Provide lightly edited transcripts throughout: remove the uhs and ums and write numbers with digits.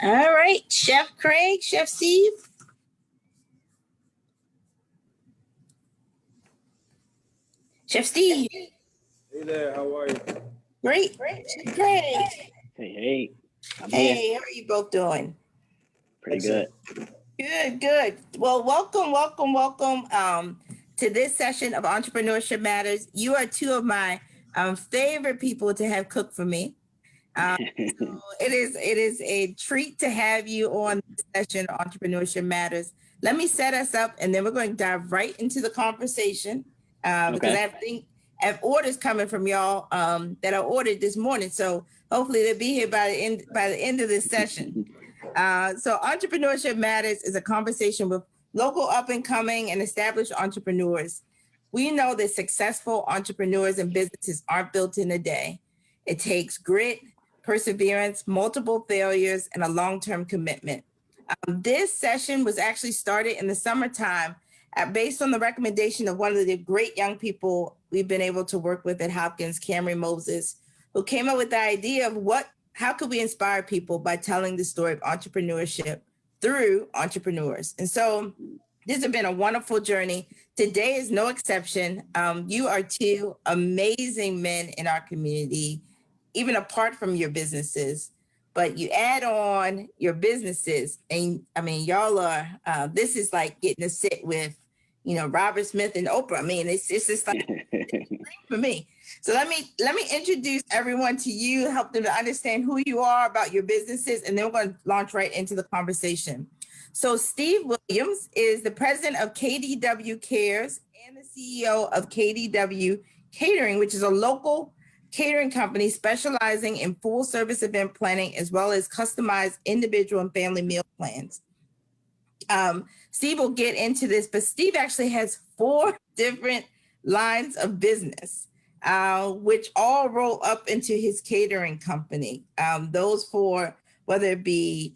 All right, Chef Craig, Chef Steve. Chef Steve. Hey there, how are you? Great. Chef Craig. Hey, I'm Hey, here. how are you both doing? Pretty good. Good. Well, welcome to this session of Entrepreneurship Matters. You are two of my favorite people to have cook for me. So it is a treat to have you on this session of Entrepreneurship Matters. Let me set us up, and then we're going to dive right into the conversation because I have orders coming from y'all that I ordered this morning. So hopefully they'll be here by the end of this session. So Entrepreneurship Matters is a conversation with local up and coming and established entrepreneurs. We know that successful entrepreneurs and businesses aren't built in a day. It takes grit, perseverance, multiple failures, and a long-term commitment. This session was actually started in the summertime based on the recommendation of one of the great young people we've been able to work with at Hopkins, Cameron Moses, who came up with the idea of how could we inspire people by telling the story of entrepreneurship through entrepreneurs. And so this has been a wonderful journey. Today is no exception. You are two amazing men in our community, even apart from your businesses, but you add on your businesses. And I mean, y'all are, this is like getting to sit with, Robert Smith and Oprah. I mean, it's just like for me. So let me introduce everyone to you, help them to understand who you are, about your businesses, and then we're going to launch right into the conversation. So Steve Williams is the president of KDW Cares and the CEO of KDW Catering, which is a local catering company specializing in full service event planning as well as customized individual and family meal plans. Steve will get into this, but Steve actually has 4 different lines of business, which all roll up into his catering company. Those for whether it be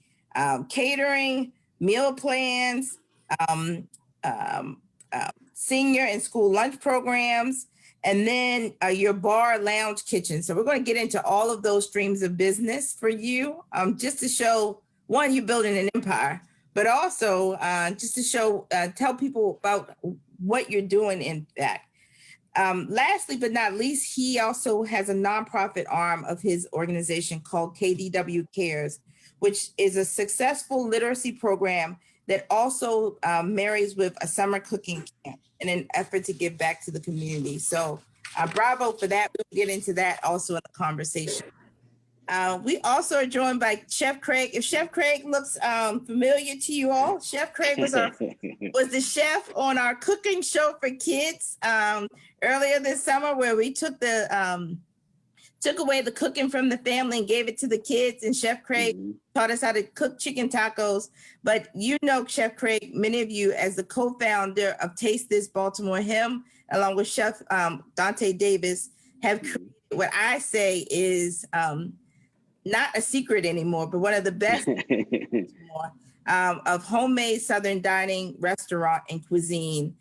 catering, meal plans, senior and school lunch programs, and then your bar, lounge, kitchen. So we're going to get into all of those streams of business for you, just to show, one, you're building an empire, but also just to show, tell people about what you're doing in fact. Lastly, but not least, he also has a nonprofit arm of his organization called KDW Cares, which is a successful literacy program that also marries with a summer cooking camp in an effort to give back to the community. So bravo for that. We'll get into that also in the conversation. We also are joined by Chef Craig. If Chef Craig looks familiar to you all, Chef Craig was the chef on our cooking show for kids earlier this summer, where we took away the cooking from the family and gave it to the kids. And Chef Craig taught us how to cook chicken tacos. But Chef Craig, many of you, as the co-founder of Taste This Baltimore, him along with Chef Dante Davis have created what I say is not a secret anymore, but one of the best of homemade Southern dining, restaurant, and cuisine.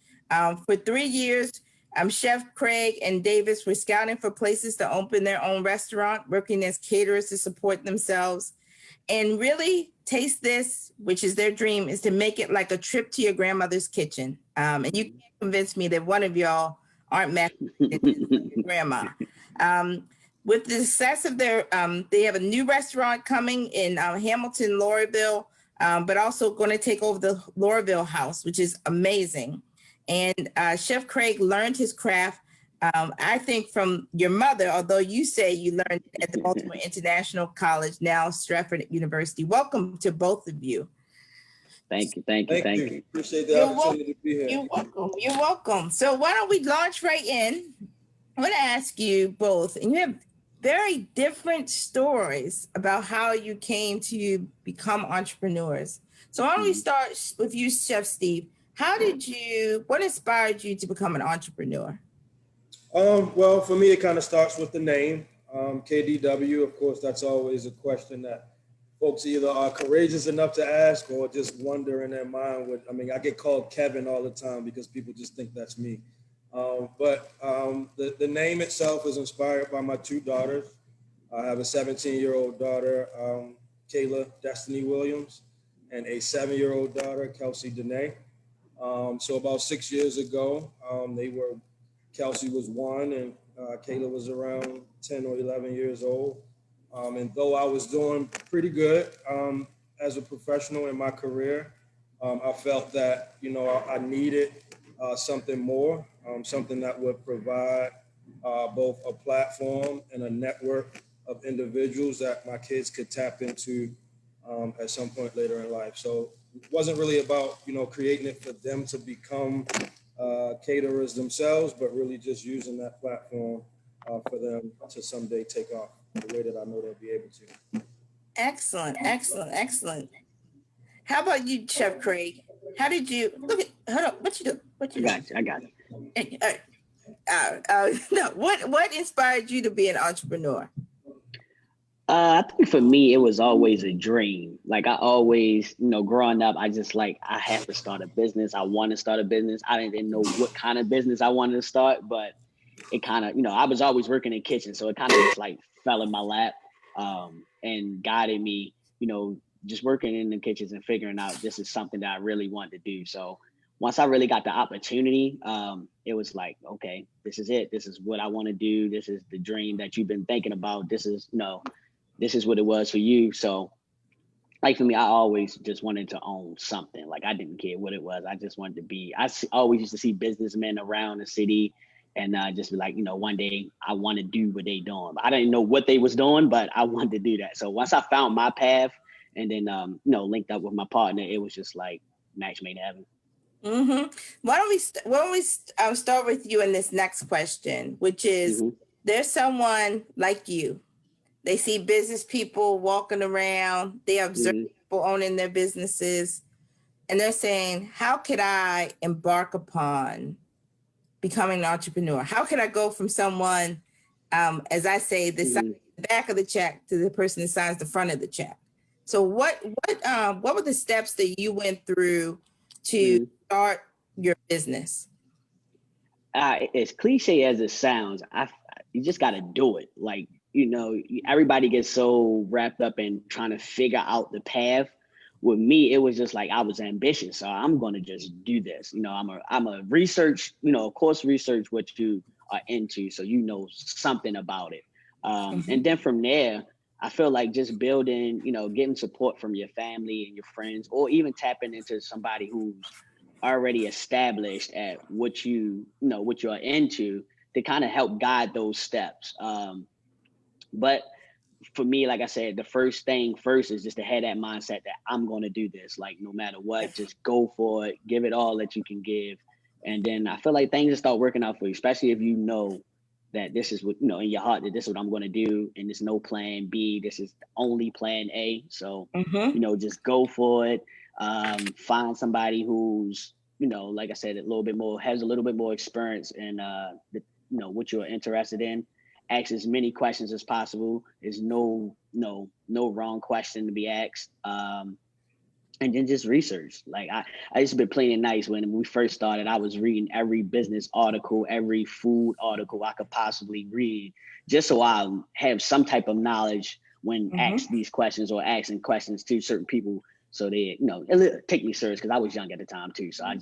For 3 years, Chef Craig and Davis were scouting for places to open their own restaurant, working as caterers to support themselves. And really, Taste This, which is their dream, is to make it like a trip to your grandmother's kitchen. And you can't convince me that one of y'all aren't matching your grandma. With the success of their, they have a new restaurant coming in Hamilton, Laurelville, but also going to take over the Laurelville house, which is amazing. And Chef Craig learned his craft, I think, from your mother, although you say you learned at the Baltimore International College, now Stratford University. Welcome to both of you. Thank you. Appreciate the opportunity to be here. You're welcome. So why don't we launch right in? I want to ask you both, and you have very different stories about how you came to become entrepreneurs. So why don't we start with you, Chef Steve? What inspired you to become an entrepreneur? Well, for me, it kind of starts with the name, KDW. Of course, that's always a question that folks either are courageous enough to ask or just wonder in their mind. I get called Kevin all the time because people just think that's me. But the name itself is inspired by my 2 daughters. I have a 17-year-old daughter Kayla Destiny Williams, and a 7-year-old daughter, Kelsey Danae. So about 6 years ago, Kelsey was 1 and Kayla was around 10 or 11 years old. And though I was doing pretty good as a professional in my career, I felt that, I needed something more, something that would provide both a platform and a network of individuals that my kids could tap into at some point later in life. So it wasn't really about, creating it for them to become caterers themselves, but really just using that platform for them to someday take off the way that I know they'll be able to. Excellent, excellent, excellent. How about you, Chef Craig? How did you hold on, what you do? What you do? I got you. No, what inspired you to be an entrepreneur? I think for me, it was always a dream. Like I always, growing up, I have to start a business. I want to start a business. I didn't know what kind of business I wanted to start, but it kind of, I was always working in the kitchen. So it kind of just like fell in my lap and guided me, just working in the kitchens and figuring out this is something that I really want to do. So once I really got the opportunity, it was like, okay, this is it. This is what I want to do. This is the dream that you've been thinking about. This is what it was for you. So like for me, I always just wanted to own something. Like I didn't care what it was. I just wanted to be, always used to see businessmen around the city and just be like, one day I want to do what they doing. But I didn't know what they was doing, but I wanted to do that. So once I found my path and then, linked up with my partner, it was just like match made in heaven. Mm-hmm. Why don't we start with you in this next question, which is there's someone like you. They see business people walking around, they observe people owning their businesses, and they're saying, how could I embark upon becoming an entrepreneur? How can I go from someone, as I say, the back of the check to the person that signs the front of the check? So what were the steps that you went through to start your business? As cliche as it sounds, you just got to do it. Like, everybody gets so wrapped up in trying to figure out the path. With me, it was just like I was ambitious, so I'm going to just do this. I'm a research, of course, research what you are into, so something about it. And then from there, I feel like just building, getting support from your family and your friends, or even tapping into somebody who's already established at what what you're into to kind of help guide those steps. But for me, like I said, the first thing first is just to have that mindset that I'm going to do this. Like no matter what, just go for it, give it all that you can give. And then I feel like things will start working out for you, especially if you know that this is what, in your heart, that this is what I'm going to do. And there's no plan B. This is only plan A. So, just go for it. Find somebody who's, like I said, has a little bit more experience in, what you're interested in. Ask as many questions as possible. There's no wrong question to be asked. And then just research. Like I used to be playing it nice when we first started. I was reading every business article, every food article I could possibly read, just so I have some type of knowledge when asked these questions or asking questions to certain people. So they, it take me serious because I was young at the time too. So I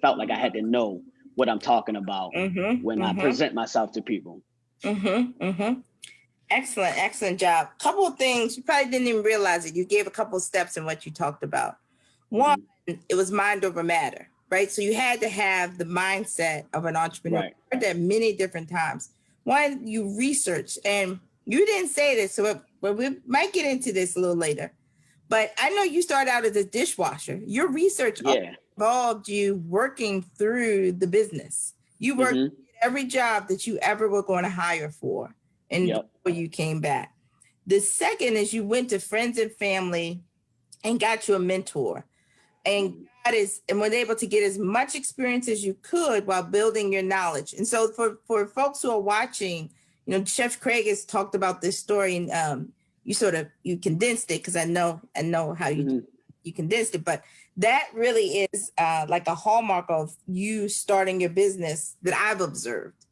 felt like I had to know what I'm talking about when I present myself to people. Excellent job. Couple of things, you probably didn't even realize it. You gave a couple of steps in what you talked about. One, it was mind over matter, right? So you had to have the mindset of an entrepreneur. Right. I heard that many different times. One, you research, and you didn't say this, but we might get into this a little later. But I know you started out as a dishwasher. Your research involved you working through the business. You worked every job that you ever were going to hire for. And before you came back. The second is you went to friends and family and got you a mentor, and was able to get as much experience as you could while building your knowledge. And so for folks who are watching, Chef Craig has talked about this story, and you condensed it because I know how you condensed it, but that really is like a hallmark of you starting your business that I've observed.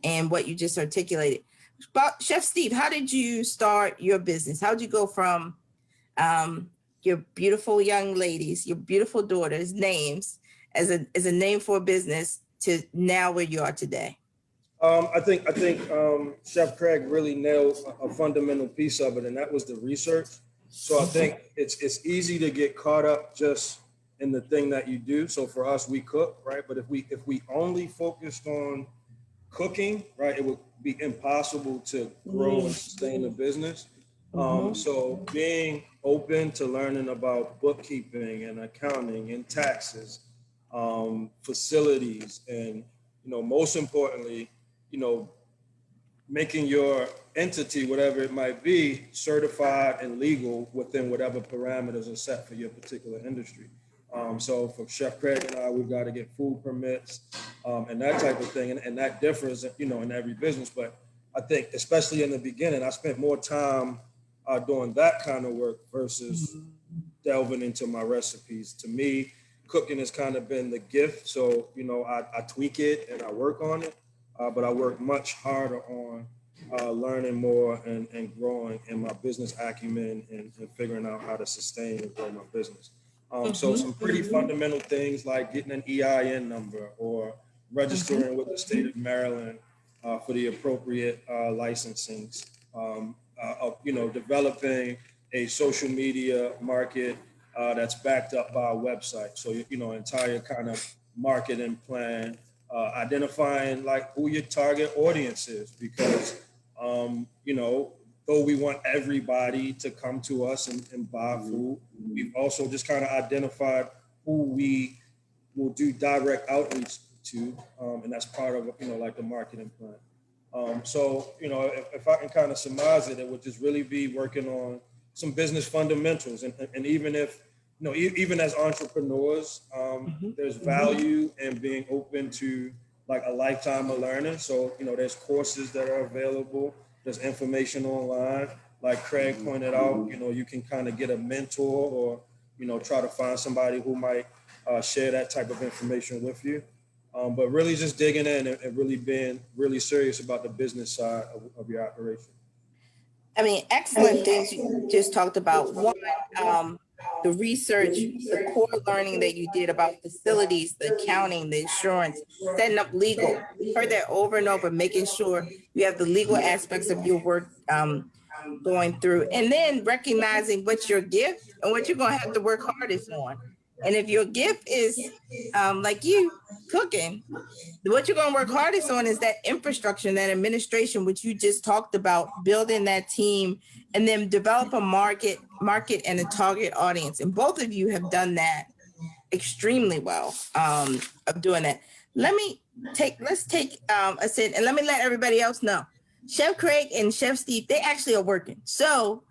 And what you just articulated. Chef Steve, how did you start your business? How did you go from your beautiful young ladies, your beautiful daughters' names as a name for a business to now where you are today? I think Chef Craig really nailed a fundamental piece of it, and that was the research. So I think it's easy to get caught up just in the thing that you do. So for us, we cook, right? But if we only focused on cooking, right, it would be impossible to grow and sustain a business. So being open to learning about bookkeeping and accounting and taxes, facilities, and most importantly, making your entity, whatever it might be, certified and legal within whatever parameters are set for your particular industry. So for Chef Craig and I, we've got to get food permits and that type of thing. And that differs, in every business. But I think, especially in the beginning, I spent more time doing that kind of work versus delving into my recipes. To me, cooking has kind of been the gift. So, I tweak it and I work on it. But I work much harder on learning more and growing in my business acumen and figuring out how to sustain and grow my business. So some pretty fundamental things like getting an EIN number or registering with the state of Maryland for the appropriate licensings, developing a social media market that's backed up by a website. So, entire kind of marketing plan, identifying like who your target audience is, because, though we want everybody to come to us and buy food, we've also just kind of identified who we will do direct outreach to. And that's part of, like the marketing plan. So, if I can kind of surmise it, it would just really be working on some business fundamentals. And even if, even as entrepreneurs, there's value in being open to like a lifetime of learning. So, there's courses that are available. There's information online. Like Craig pointed out, you can kind of get a mentor or, try to find somebody who might share that type of information with you. But really just digging in and really being really serious about the business side of your operation. I mean, excellent things you just talked about. One, the research, the core learning that you did about facilities, the accounting, the insurance, setting up legal. We heard that over and over, making sure you have the legal aspects of your work going through, and then recognizing what's your gift and what you're going to have to work hardest on. And if your gift is like you cooking, what you're going to work hardest on is that infrastructure and that administration, which you just talked about, building that team and then develop a market and a target audience. And both of you have done that extremely well of doing that. Let's take a sit and let me let everybody else know. Chef Craig and Chef Steve, they actually are working. So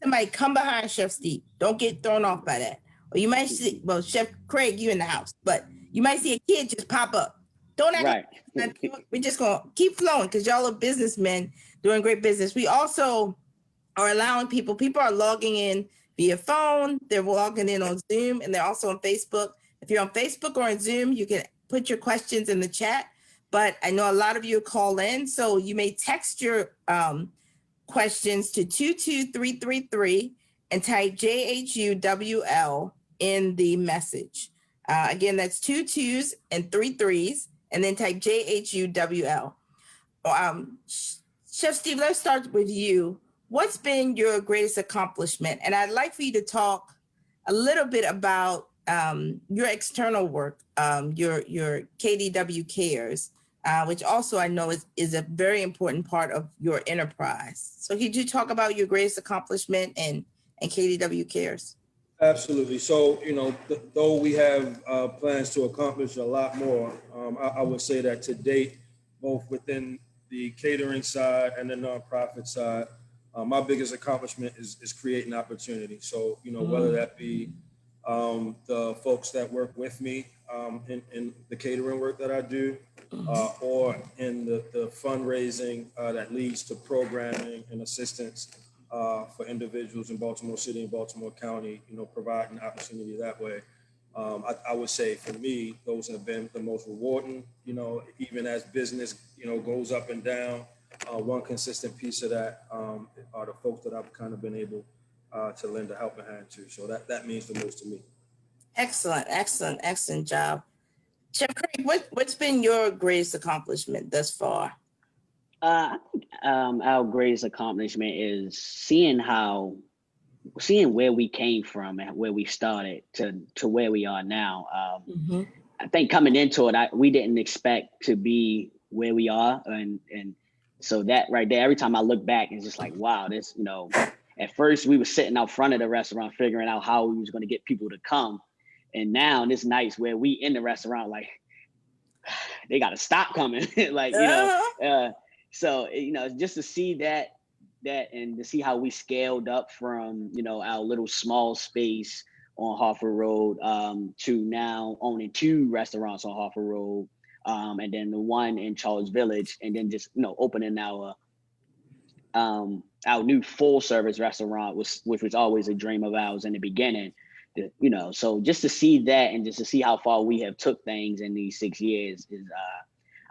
somebody come behind Chef Steve. Don't get thrown off by that. Or you might see, well, Chef Craig, you in the house, but you might see a kid just pop up. Don't act like we're just going to keep flowing because y'all are businessmen doing great business. We also are allowing people are logging in via phone. They're logging in on Zoom, and they're also on Facebook. If you're on Facebook or on Zoom, you can put your questions in the chat. But I know a lot of you call in, so you may text your questions to 22333 and type JHUWL in the message. Again, that's 2 2s and 3 3s, and then type JHUWL. Chef Steve, let's start with you. What's been your greatest accomplishment? And I'd like for you to talk a little bit about your external work, your KDW Cares, which also I know is a very important part of your enterprise. So could you talk about your greatest accomplishment and KDW Cares? Absolutely. So, though we have plans to accomplish a lot more, I would say that to date, both within the catering side and the nonprofit side, my biggest accomplishment is creating opportunity. So, whether that be the folks that work with me in the catering work that I do, or in the fundraising that leads to programming and assistance for individuals in Baltimore City and Baltimore County, providing opportunity that way. I would say for me, those have been the most rewarding, even as business, goes up and down. one consistent piece of that are the folks that I've kind of been able to lend a helping hand to. So that means the most to me. Excellent, excellent, excellent job. Chef Craig, what's been your greatest accomplishment thus far? I think our greatest accomplishment is seeing where we came from and where we started to where we are now. I think coming into it, we didn't expect to be where we are, and so that right there, every time I look back, it's just like, wow, this, at first we were sitting out front of the restaurant figuring out how we was going to get people to come, and now this nights where we in the restaurant, like, they got to stop coming, like, so just to see that and to see how we scaled up from our little small space on Harford Road to now owning 2 restaurants on Harford Road, and then the one in Charles Village, and then just opening our new full service restaurant, which was always a dream of ours in the beginning. So just to see that and just to see how far we have took things in these 6 years is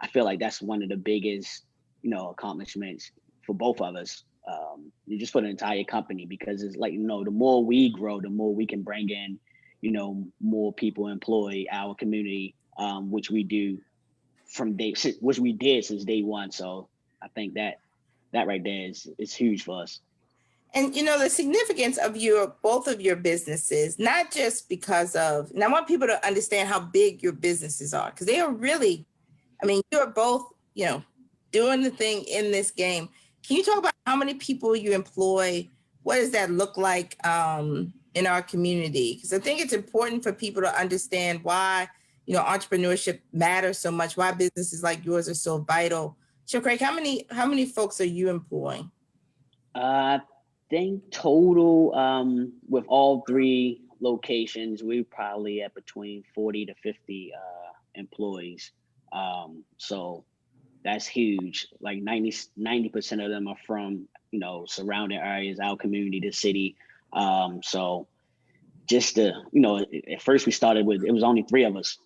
I feel like that's one of the biggest accomplishments for both of us. You just for the entire company, because it's like, the more we grow, the more we can bring in, more people employ our community, which we do which we did since day one. So I think that right there is huge for us. And the significance of both of your businesses, not just because of, and I want people to understand how big your businesses are, because they are really, you are both, doing the thing in this game. Can you talk about how many people you employ? What does that look like in our community? Because I think it's important for people to understand why, entrepreneurship matters so much, why businesses like yours are so vital. So Craig, how many folks are you employing? I think total, with all 3 locations, we're probably at between 40 to 50 employees. So that's huge. Like 90% of them are from, surrounding areas, our community, the city. So just at first we started with, it was only 3 of us,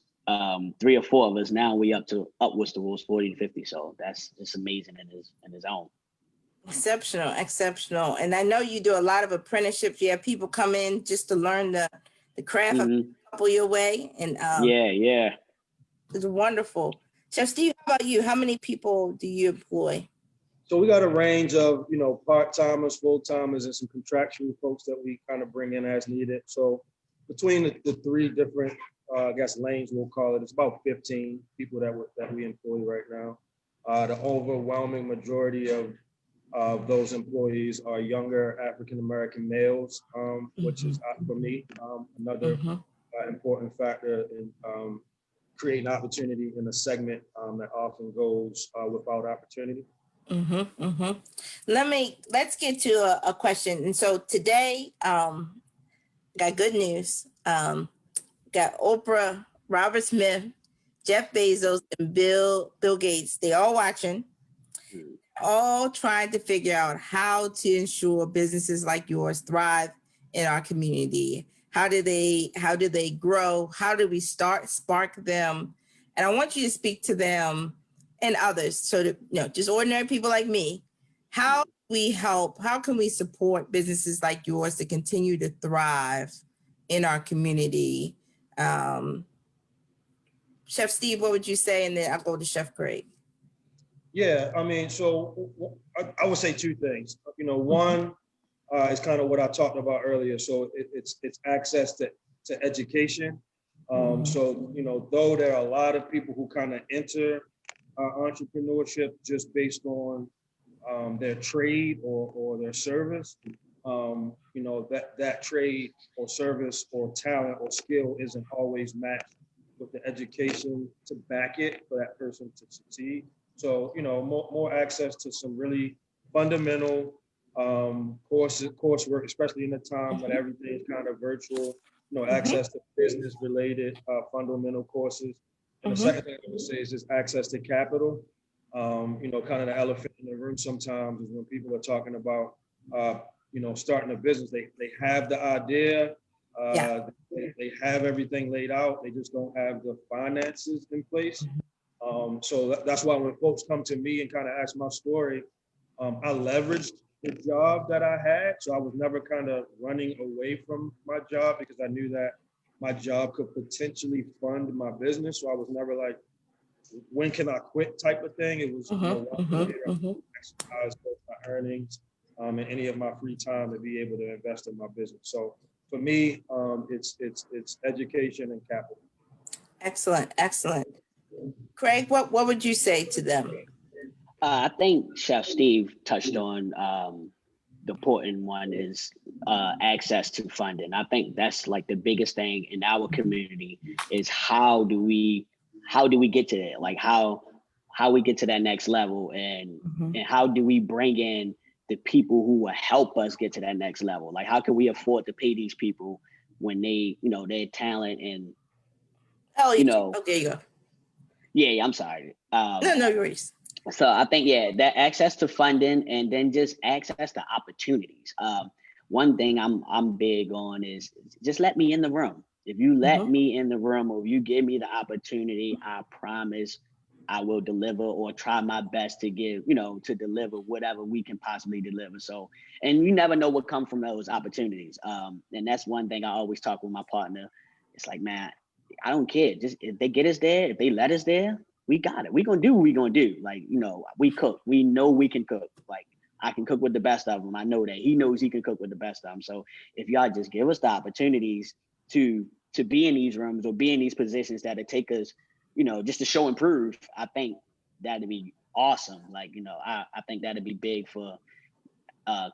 3 or 4 of us. Now we upwards towards 40 to 50. So that's just amazing in his own. Exceptional. And I know you do a lot of apprenticeships. You have people come in just to learn the craft of couple your way. And yeah. It's wonderful. Chef Steve, how about you? How many people do you employ? So we got a range of, part-timers, full-timers, and some contractual folks that we kind of bring in as needed. So between the 3 different, lanes, we'll call it, it's about 15 people that we employ right now. The overwhelming majority of those employees are younger African-American males, which is, for me, another important factor in creating opportunity in a segment that often goes without opportunity. Let's get to a question. And so today, got good news. Got Oprah, Robert Smith, Jeff Bezos, and Bill Gates. They all watching, all trying to figure out how to ensure businesses like yours thrive in our community. How do they grow? How do we spark them? And I want you to speak to them and others. So that, just ordinary people like me, how we help, how can we support businesses like yours to continue to thrive in our community? Chef Steve, what would you say? And then I'll go to Chef Craig. Yeah, so I would say 2 things. One is kind of what I talked about earlier. So it's access to education. So, though there are a lot of people who kind of enter entrepreneurship just based on their trade or their service, that trade or service or talent or skill isn't always matched with the education to back it for that person to succeed. So, more access to some really fundamental coursework, especially in the time when everything is kind of virtual, access to business related fundamental courses. And the second thing I would say is just access to capital. Kind of the elephant in the room sometimes is when people are talking about, starting a business, they have the idea, they have everything laid out, they just don't have the finances in place. So that's why when folks come to me and kind of ask my story, I leveraged the job that I had. So I was never kind of running away from my job because I knew that my job could potentially fund my business. So I was never like, when can I quit type of thing. It was, exercise both my earnings and any of my free time to be able to invest in my business. So for me, it's education and capital. Excellent, excellent. Craig, what would you say to them? I think Chef Steve touched on the important one is access to funding. I think that's like the biggest thing in our community is how do we get to that? Like how we get to that next level and how do we bring in the people who will help us get to that next level? Like how can we afford to pay these people when they, their talent and Oh, there you go. Yeah, I'm sorry. No worries. So I think, that access to funding and then just access to opportunities. One thing I'm big on is just let me in the room. If you let me in the room or if you give me the opportunity, I promise I will deliver or try my best to give, to deliver whatever we can possibly deliver. So, and you never know what comes from those opportunities. And that's one thing I always talk with my partner. It's like, man, I don't care. Just if they get us there, if they let us there, we got it. We're going to do what we're going to do. Like, we cook. We know we can cook. Like, I can cook with the best of them. I know that. He knows he can cook with the best of them. So if y'all just give us the opportunities to be in these rooms or be in these positions that'll take us, just to show and prove, I think that'd be awesome. Like, I think that'd be big for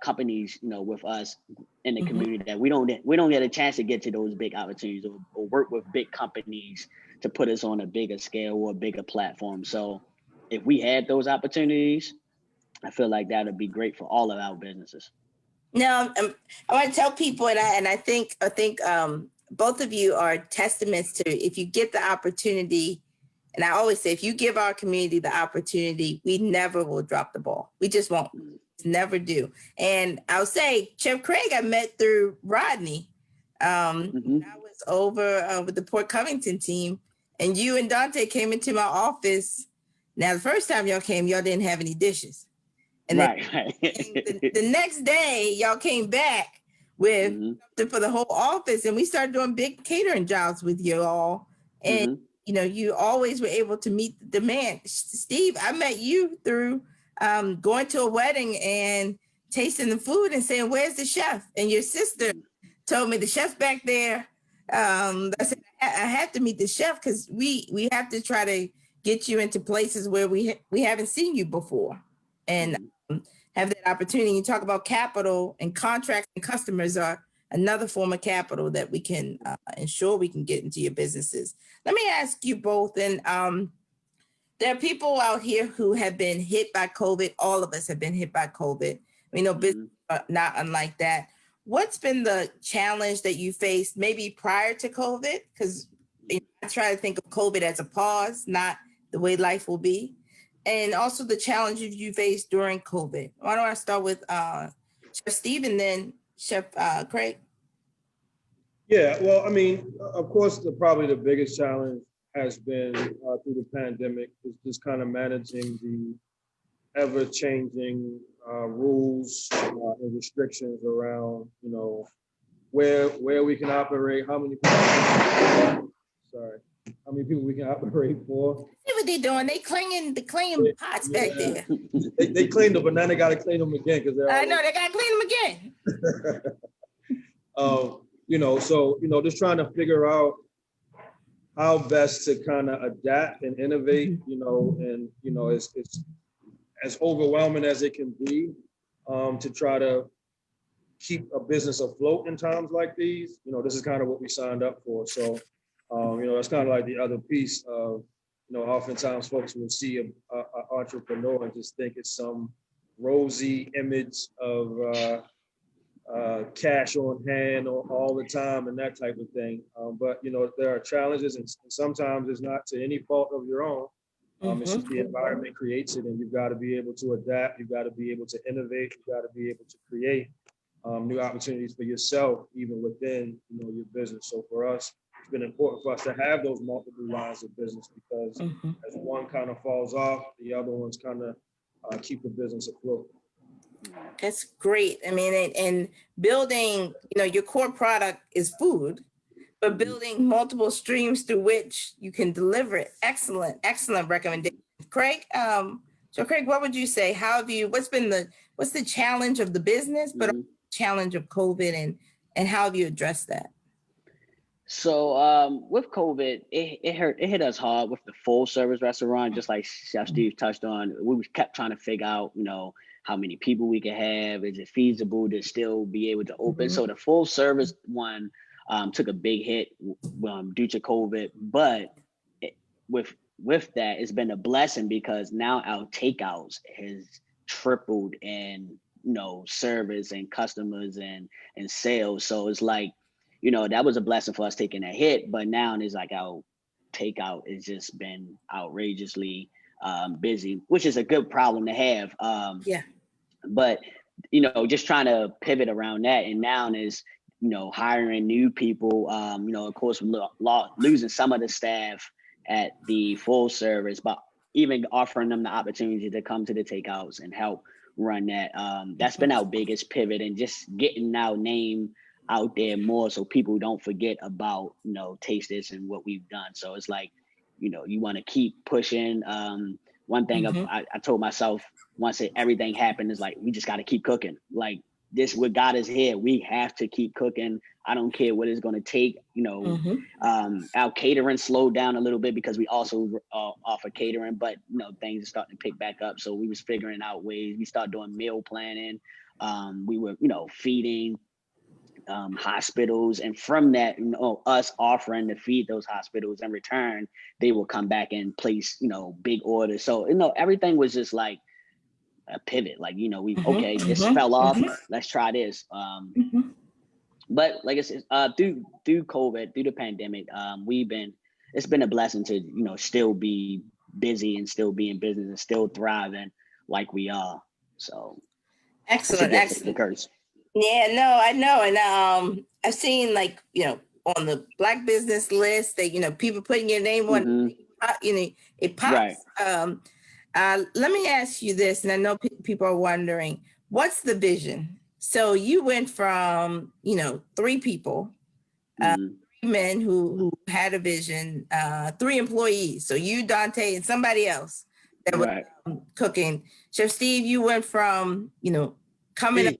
companies, with us in the community that we don't get a chance to get to those big opportunities or work with big companies to put us on a bigger scale or a bigger platform. So if we had those opportunities, I feel like that would be great for all of our businesses. Now, I want to tell people, and I think both of you are testaments to if you get the opportunity. And I always say, if you give our community the opportunity, we never will drop the ball. We just won't. Never do. And I'll say, Chef Craig, I met through Rodney. I was over with the Port Covington team, and you and Dante came into my office. Now, the first time y'all came, y'all didn't have any dishes. And then the next day, y'all came back with something for the whole office, and we started doing big catering jobs with you all. And you always were able to meet the demand. Steve, I met you through going to a wedding and tasting the food and saying, "Where's the chef?" And your sister told me the chef's back there. I said, I have to meet the chef because we have to try to get you into places where we haven't seen you before and have that opportunity. You talk about capital, and contracts and customers are another form of capital that we can ensure we can get into your businesses. Let me ask you both, and there are people out here who have been hit by COVID. All of us have been hit by COVID. We know business are not unlike that. What's been the challenge that you faced maybe prior to COVID? Because I try to think of COVID as a pause, not the way life will be. And also the challenges you faced during COVID. Why don't I start with Chef Steve and then Chef Craig? Yeah, well, I mean, of course, probably the biggest challenge has been through the pandemic is just kind of managing the ever-changing rules and restrictions around, where we can operate, how many people we can operate for. See what they're doing? They cleaning the pots back there. They cleaned them, but now they got to clean them again because I know they got to clean them again. So just trying to figure out how best to kind of adapt and innovate, and it's as overwhelming as it can be to try to keep a business afloat in times like these. This is kind of what we signed up for. So, that's kind of like the other piece of, oftentimes folks will see an entrepreneur and just think it's some rosy image of cash on hand all the time and that type of thing. But, there are challenges and sometimes it's not to any fault of your own. It's just the environment creates it, and you've got to be able to adapt. You've got to be able to innovate. You've got to be able to create new opportunities for yourself, even within your business. So for us, it's been important for us to have those multiple lines of business because as one kind of falls off, the other ones kind of keep the business afloat. That's great. I mean, and building, your core product is food, but building multiple streams through which you can deliver it. Excellent recommendation. Craig, so Craig, what would you say? What's the challenge of the business, but also the challenge of COVID, and how have you addressed that? So with COVID, it hit us hard with the full service restaurant, just like Chef Steve touched on. We kept trying to figure out, how many people we could have. Is it feasible to still be able to open? So the full service one took a big hit due to COVID, but with that, it's been a blessing because now our takeouts has tripled in service and customers and sales. So it's like, that was a blessing for us taking that hit, but now it's like our takeout has just been outrageously busy, which is a good problem to have. But just trying to pivot around that, and now is hiring new people. Of course, losing some of the staff at the full service, but even offering them the opportunity to come to the takeouts and help run that. That's been our biggest pivot, and just getting our name out there more so people don't forget about Taste This and what we've done. So it's like, you want to keep pushing. One thing I told myself once everything happened is like, we just got to keep cooking. Like, this, what got us here, we have to keep cooking. I don't care what it's going to take. Our catering slowed down a little bit because we also offer catering, but things are starting to pick back up. So we was figuring out ways. We started doing meal planning. We were feeding hospitals, and from that, us offering to feed those hospitals, in return they will come back and place big orders. So everything was just like a pivot. Like this fell off, let's try this. But like I said, through COVID, through the pandemic, it's been a blessing to still be busy and still be in business and still thriving like we are. So excellent. Curtis. Yeah, no, I know. And I've seen, like, on the Black business list that, people putting your name on, it pops. Right. Let me ask you this, and I know people are wondering, what's the vision? So you went from, 3 people, 3 men who had a vision, 3 employees. So you, Dante, and somebody else that was cooking. Chef Steve, you went from, coming up.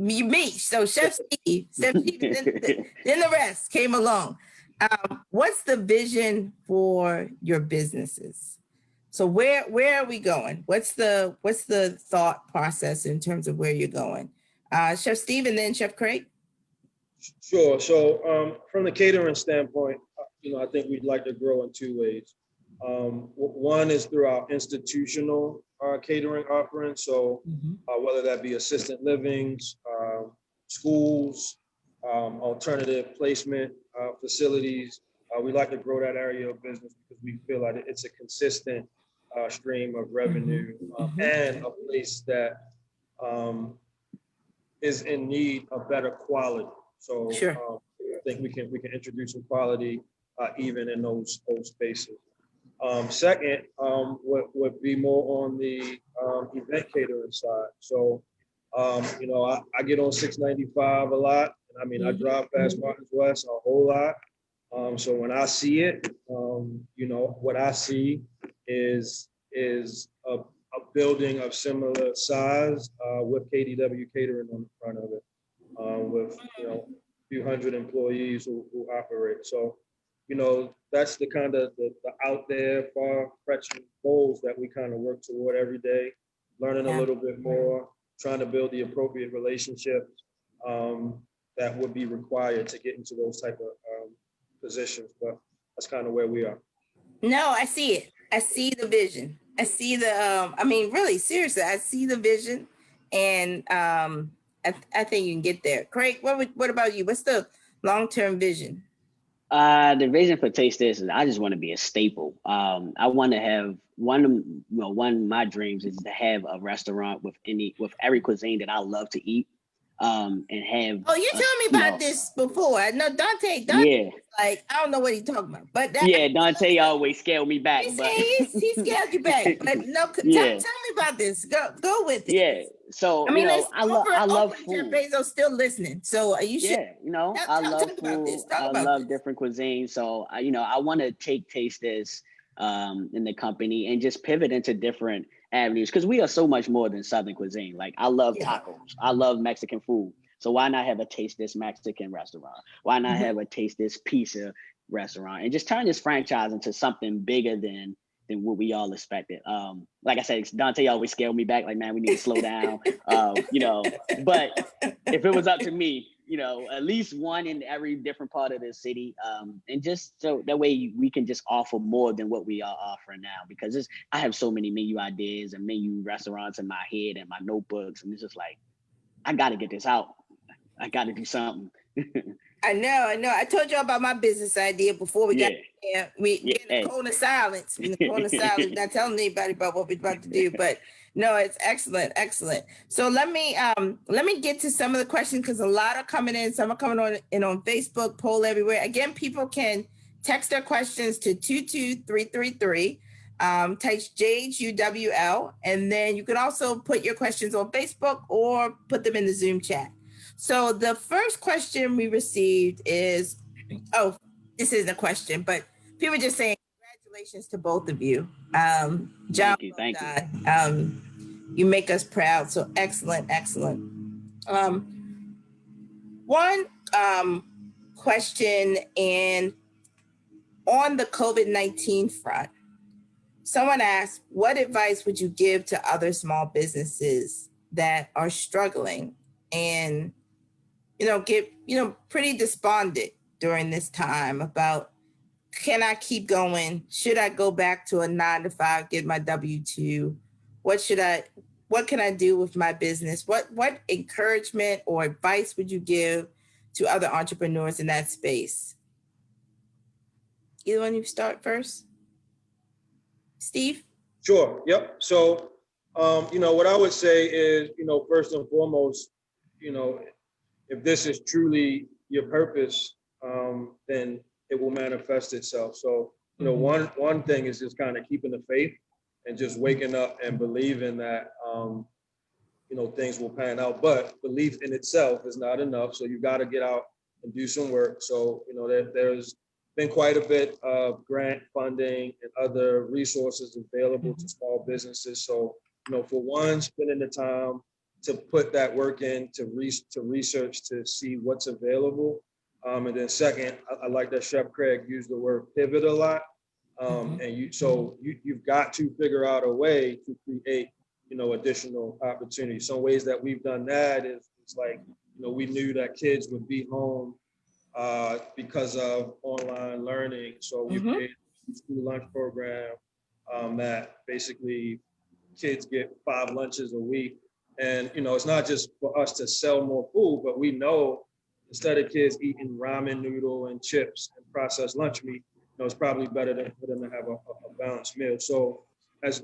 Me. So Chef Steve, then the rest came along. What's the vision for your businesses? So where are we going? What's the thought process in terms of where you're going? Chef Steve and then Chef Craig. Sure. So from the catering standpoint, I think we'd like to grow in 2 ways. One is through our institutional catering offering. So whether that be assisted livings, schools, alternative placement facilities, we'd like to grow that area of business because we feel like it's a consistent stream of revenue and a place that is in need of better quality. So I think we can introduce some quality even in those spaces. Second, would be more on the event catering side. So, I get on 695 a lot. I mean, I drive past Martin's West a whole lot. So when I see it, what I see is a building of similar size with KDW Catering on the front of it, with a few hundred employees who operate. So, that's the kind of the out there far-fetching goals that we kind of work toward every day, learning a little bit more, trying to build the appropriate relationships that would be required to get into those type of positions. But that's kind of where we are. No, I see it. I see the vision. I see the, really, seriously, I see the vision, and I think you can get there. Craig, what about you? What's the long-term vision? The vision for Taste This is I just want to be a staple. I want to have one of my dreams is to have a restaurant with every cuisine that I love to eat. And have. Oh, you told me about this before. I know Dante. Yeah. like, I don't know what he's talking about. But that, Yeah, Dante always scaled me back, but he scaled you back. But no, yeah, tell me about this. Go with it. yeah. So I mean, listen, I love Oprah Jeff food. Bezos still listening. So you should Yeah, I love talk about this. food. Talk I about love this. different cuisines. So I want to taste this in the company and just pivot into different avenues because we are so much more than Southern cuisine. Like I love Yeah. tacos. I love Mexican food. So why not have a taste this Mexican restaurant? Why not Mhm. have a taste this pizza restaurant and just turn this franchise into something bigger than what we all expected. Like I said, Dante always scaled me back. Like, man, we need to slow down. But if it was up to me, at least one in every different part of the city, and just so that way we can just offer more than what we are offering now. Because I have so many menu ideas and menu restaurants in my head and my notebooks, and it's just like I got to get this out. I got to do something. I know. I told you about my business idea before we got here. We get in the corner silence. In the corner silence, not telling anybody about what we're about to do. But no, it's excellent. So let me get to some of the questions because a lot are coming in. Some are coming on Facebook, poll everywhere. Again, people can text their questions to 22333. Text JHUWL, and then you can also put your questions on Facebook or put them in the Zoom chat. So the first question we received is, this isn't a question, but people just saying congratulations to both of you. John, Thank you. You make us proud. So excellent. One question, and on the COVID-19 front, someone asked, what advice would you give to other small businesses that are struggling and get pretty despondent during this time about, can I keep going? Should I go back to a 9-to-5, get my W-2? What can I do with my business? What encouragement or advice would you give to other entrepreneurs in that space? Either one of you start first? Steve? Sure. Yep. So, what I would say is, first and foremost, if this is truly your purpose, then it will manifest itself. So, one thing is just kind of keeping the faith and just waking up and believing that, things will pan out. But belief in itself is not enough. So you got to get out and do some work. So, there's been quite a bit of grant funding and other resources available to small businesses. So, for one, spending the time to put that work in, to research, to see what's available. And then second, I like that Chef Craig used the word pivot a lot. And you've got to figure out a way to create, additional opportunities. Some ways that we've done that is like, we knew that kids would be home because of online learning. So we created a school lunch program that basically kids get 5 lunches a week. And, it's not just for us to sell more food, but we know instead of kids eating ramen noodle and chips and processed lunch meat, it's probably better for them to have a balanced meal. So as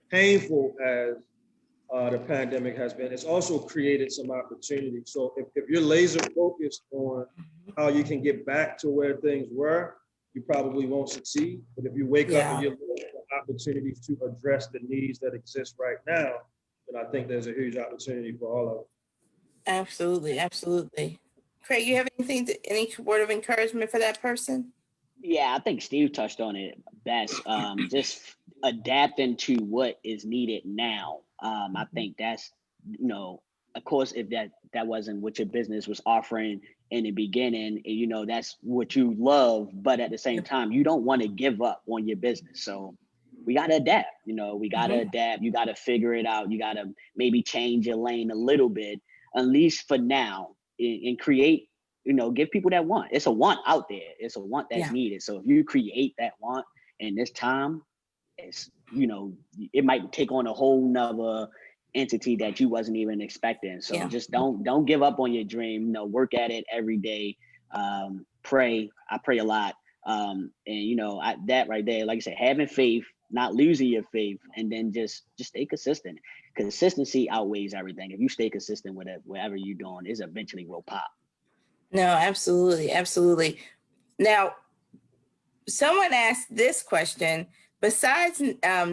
painful as the pandemic has been, it's also created some opportunities. So if you're laser focused on how you can get back to where things were, you probably won't succeed. But if you wake up and you're looking for opportunities to address the needs that exist right now, then I think there's a huge opportunity for all of us. Absolutely. Craig, you have any word of encouragement for that person? Yeah, I think Steve touched on it best. Just adapting to what is needed now. I think that's, of course, if that wasn't what your business was offering in the beginning, that's what you love. But at the same time, you don't want to give up on your business. So we got to adapt. We got to adapt. You got to figure it out. You got to maybe change your lane a little bit, at least for now, and create. Give people that want. It's a want out there. It's a want that's needed. So if you create that want in this time, it's, it might take on a whole nother entity that you wasn't even expecting. So just don't give up on your dream. Work at it every day. Pray. I pray a lot. And that right there, like I said, having faith, not losing your faith, and then just stay consistent. Consistency outweighs everything. If you stay consistent with it, whatever you're doing, it's eventually will pop. No, absolutely. Now, someone asked this question. Besides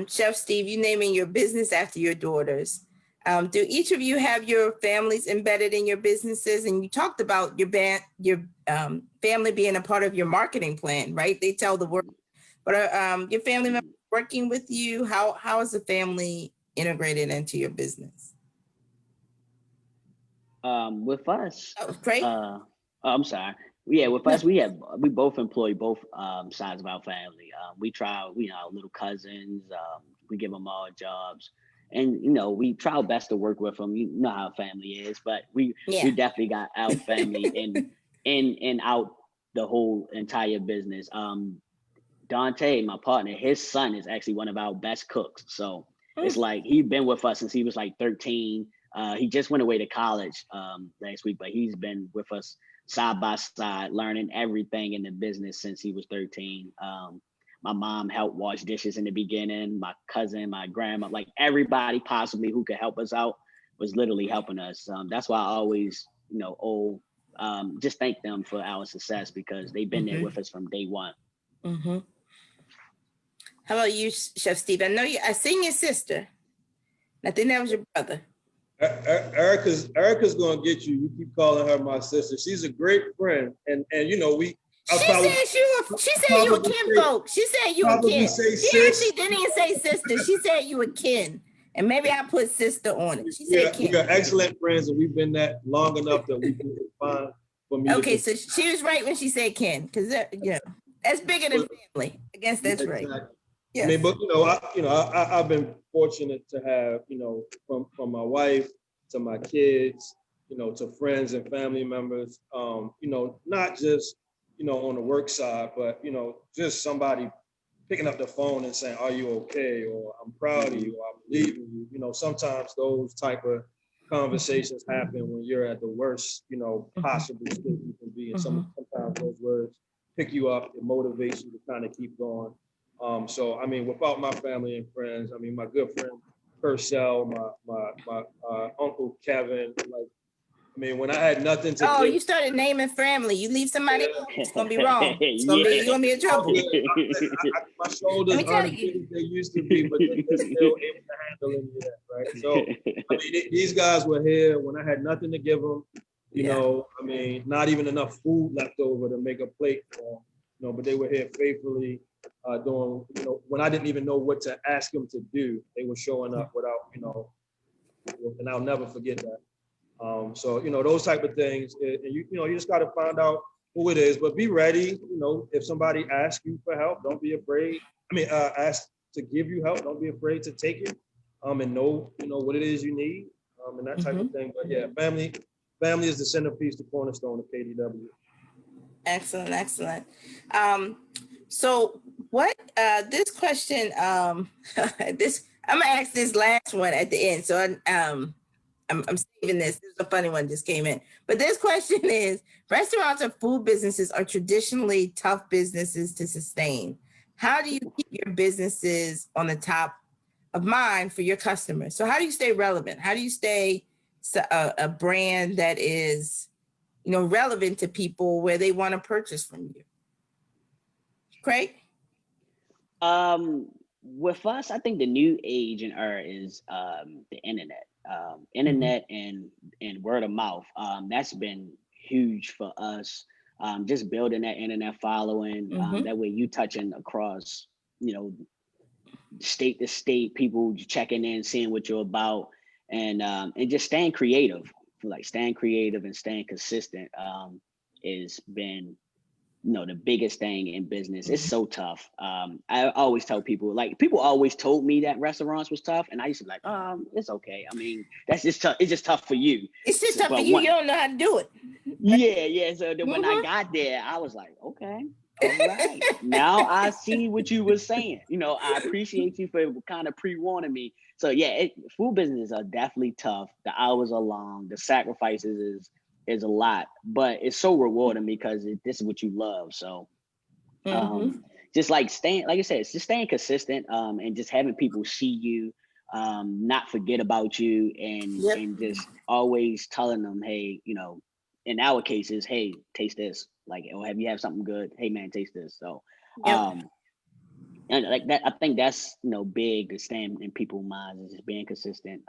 Chef Steve, you naming your business after your daughters, do each of you have your families embedded in your businesses? And you talked about your family being a part of your marketing plan, right? They tell the world. But are your family members working with you? How is the family integrated into your business? With us, Oh, great. I'm sorry. Yeah, with us, we both employ both sides of our family. We try, our little cousins. We give them all jobs, and we try our best to work with them. You know how family is, but we definitely got our family in and out the whole entire business. Dante, my partner, his son is actually one of our best cooks. So it's like he's been with us since he was like 13. He just went away to college last week, but he's been with us side by side, learning everything in the business since he was 13. My mom helped wash dishes in the beginning. My cousin, my grandma, like everybody possibly who could help us out was literally helping us. That's why I always, just thank them for our success because they've been there with us from day one. Mm-hmm. How about you, Chef Steve? I seen your sister. I think that was your brother. Erica's gonna get you. You keep calling her my sister. She's a great friend, and She said you were kin folk. She said you were kin. She actually didn't even say sister. She said you were kin, and maybe I put sister on it. She said kin. We are excellent friends, and we've been that long enough that we can find for me. Okay, so she was right when she said kin, because that's bigger than family. I guess that's right. Yes. I mean, but I've been fortunate to have, from my wife to my kids, to friends and family members, not just, on the work side, but, just somebody picking up the phone and saying, are you okay? Or I'm proud of you, or I believe in you. Sometimes those type of conversations happen when you're at the worst, possible state you can be. And sometimes those words pick you up, it motivates you to kind of keep going. So, I mean, without my family and friends, I mean, my good friend Purcell, my uncle Kevin, when I had nothing to give. You started naming family. You leave somebody else, it's gonna be wrong. You're gonna be in trouble. My shoulders aren't as big as they used to be, but they're still able to handle any of that, right? So, I mean, these guys were here when I had nothing to give them. Not even enough food left over to make a plate for them. But they were here faithfully. Doing, when I didn't even know what to ask them to do, they were showing up without, and I'll never forget that. So, those type of things, and you just got to find out who it is, but be ready. If somebody asks you for help, don't be afraid. Ask to give you help. Don't be afraid to take it, and know, what it is you need, and that type of thing. But yeah, family is the centerpiece, the cornerstone of KDW. Excellent. So what, this question, I'm gonna ask this last one at the end. So I'm saving this. This is a funny one just came in. But this question is, restaurants or food businesses are traditionally tough businesses to sustain. How do you keep your businesses on the top of mind for your customers? So how do you stay relevant? How do you stay a brand that is, relevant to people where they want to purchase from you? Craig? With us, I think the new age and era is the internet. Internet and word of mouth. That's been huge for us. Just building that internet following. That way you touching across, state to state, people checking in, seeing what you're about, and just staying creative. Staying creative and staying consistent has been the biggest thing in business. It's so tough. I always tell people, people always told me that restaurants was tough, and I used to be like, it's okay. I mean, that's just tough. It's just tough for you. It's just tough for you. You don't know how to do it. Yeah. So then when I got there, I was like, okay, all right. Now I see what you were saying. I appreciate you for kind of pre-warning me. So yeah, food businesses are definitely tough. The hours are long. The sacrifices is a lot, but it's so rewarding because this is what you love. So just staying, like I said, it's just staying consistent and just having people see you, not forget about you, and just always telling them, hey, in our cases, hey, taste this. Like, or have you have something good? Hey man, taste this. So Yep. and like that, I think that's big to stand in people's minds, is just being consistent,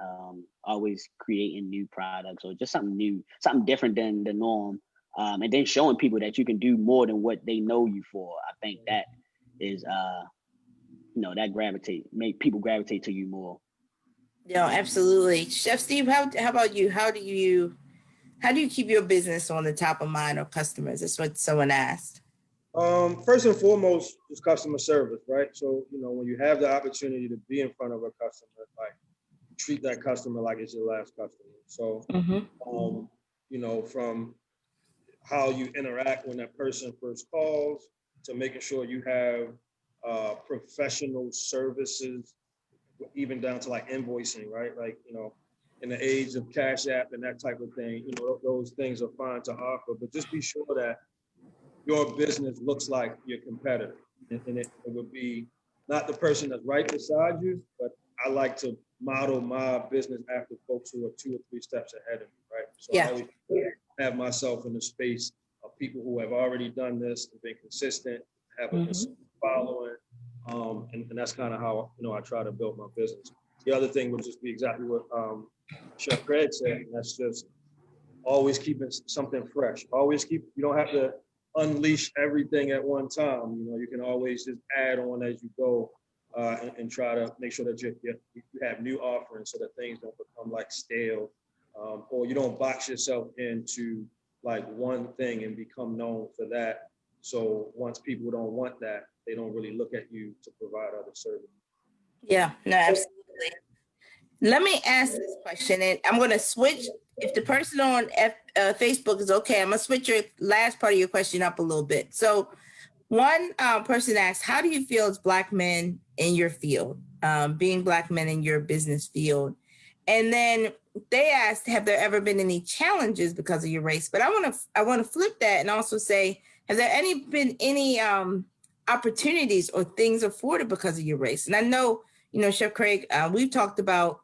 always creating new products or just something new, something different than the norm, and then showing people that you can do more than what they know you for. I think that is that make people gravitate to you more. No, absolutely. Chef Steve, how about you? How do you keep your business on the top of mind of customers? That's what someone asked. First and foremost, is customer service, right? So, when you have the opportunity to be in front of a customer, like, treat that customer like it's your last customer. So, from how you interact when that person first calls to making sure you have professional services, even down to like invoicing, right? Like, in the age of Cash App and that type of thing, those things are fine to offer, but just be sure that your business looks like your competitor. And it would be not the person that's right beside you, but I like to model my business after folks who are 2 or 3 steps ahead of me, right? So I always have myself in the space of people who have already done this and been consistent, have a consistent following. And that's kind of how, I try to build my business. The other thing would just be exactly what Chef Craig said, and that's just always keeping something fresh. You don't have to unleash everything at one time. You can always just add on as you go, and try to make sure that you have new offerings so that things don't become like stale, or you don't box yourself into like one thing and become known for that. So once people don't want that, they don't really look at you to provide other services. Yeah, no, absolutely. Let me ask this question, and I'm going to switch. If the person on Facebook is okay, I'm going to switch your last part of your question up a little bit. So one person asked, how do you feel as Black men in your field, being Black men in your business field? And then they asked, have there ever been any challenges because of your race? But I want to flip that and also say, has there been any opportunities or things afforded because of your race? And I know, Chef Craig, we've talked about,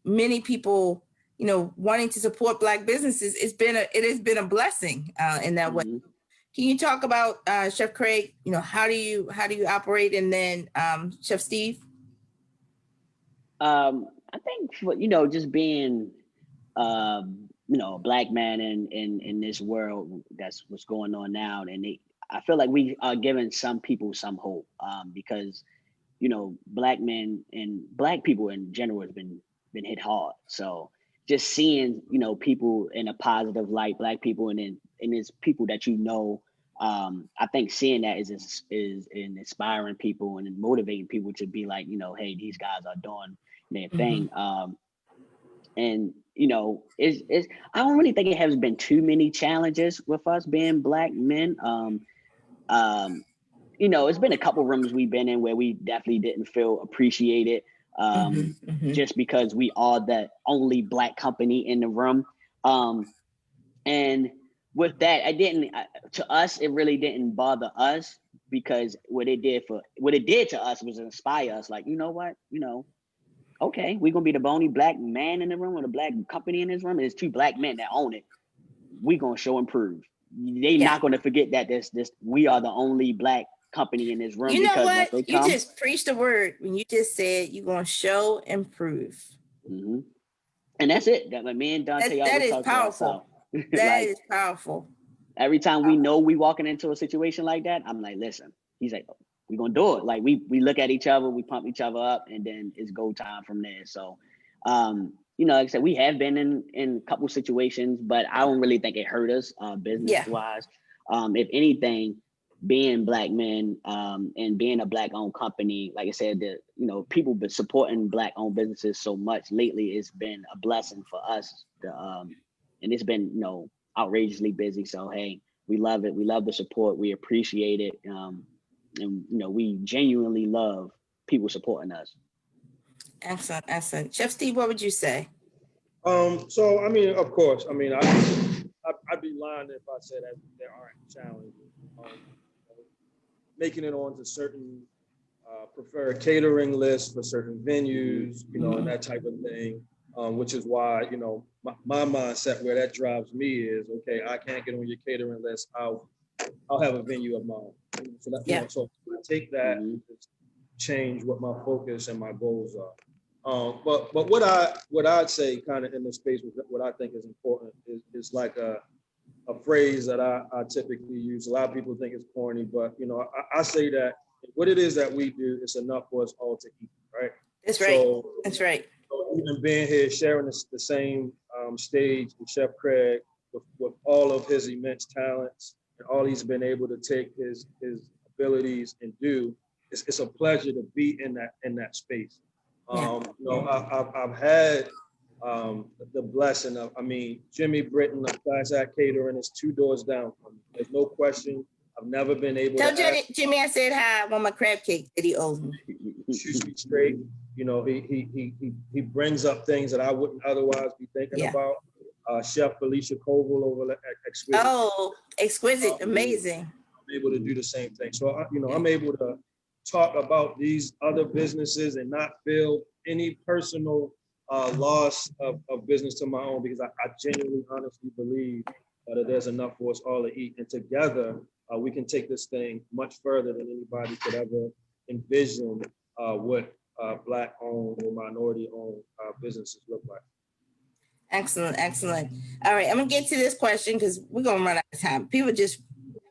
many people, wanting to support Black businesses. It has been a blessing in that way. Can you talk about Chef Craig? How do you operate, and then Chef Steve? I think just being a Black man in this world, that's what's going on now, and I feel like we are giving some people some hope, because Black men and Black people in general has been hit hard. So just seeing people in a positive light, Black people, and it's people that I think seeing that is inspiring people and motivating people to be like, hey, these guys are doing their thing. And it's I don't really think it has been too many challenges with us being Black men. It's been a couple rooms we've been in where we definitely didn't feel appreciated, just because we are the only Black company in the room. And with that, to us, it really didn't bother us, because what it did to us was inspire us. Like, you know what, okay, we're gonna be the only Black man in the room or the Black company in this room. There's 2 Black men that own it. We're gonna show and prove. They're not gonna forget that we are the only Black company in this room. You know what? You just preached the word when you just said you're gonna show and prove. And that's it. That me and Dante that is powerful. That is powerful. Every time we know we walking into a situation like that, I'm like, listen. He's like, oh, we're gonna do it. Like we look at each other, we pump each other up, and then it's go time from there. So, like I said, we have been in a couple situations, but I don't really think it hurt us business wise. If anything, being Black men and being a Black owned company, like I said, people been supporting Black owned businesses so much lately. It's been a blessing for us. And it's been outrageously busy. So hey, we love it. We love the support. We appreciate it. And we genuinely love people supporting us. Excellent. Chef Steve, what would you say? So I mean, of course, I mean, I'd be lying if I said that there aren't challenges. Making it onto certain preferred catering lists for certain venues, and that type of thing. which is why, you know, my mindset where that drives me is, okay, I can't get on your catering list. I'll have a venue of my own. So that, you know, so I take that, change what my focus and my goals are. But what I'd say kind of in this space, what I think is important is like a phrase that I typically use. A lot of people think it's corny, but you know, I say that what it is that we do is enough for us all to eat, right? That's right. So, that's right. So even being here, sharing the same stage with Chef Craig, with all of his immense talents and all he's been able to take his abilities and do, it's a pleasure to be in that space. You know, I've had the blessing of, I mean, Jimmy Britton of Class Act Catering is 2 doors down from me. There's no question. I've never been able to tell Jimmy I said hi. I want my crab cake that he owes me. Shoots me straight. You know, he brings up things that I wouldn't otherwise be thinking about. Chef Felicia Koval over at Exquisite. Oh, Exquisite, amazing. I'm able to do the same thing. So, you know, I'm able to talk about these other businesses and not feel any personal loss of business to my own, because I genuinely, honestly believe that there's enough for us all to eat. And together, we can take this thing much further than anybody could ever envision what Black-owned or minority-owned businesses look like. Excellent, excellent. All right, I'm gonna get to this question because we're gonna run out of time. People just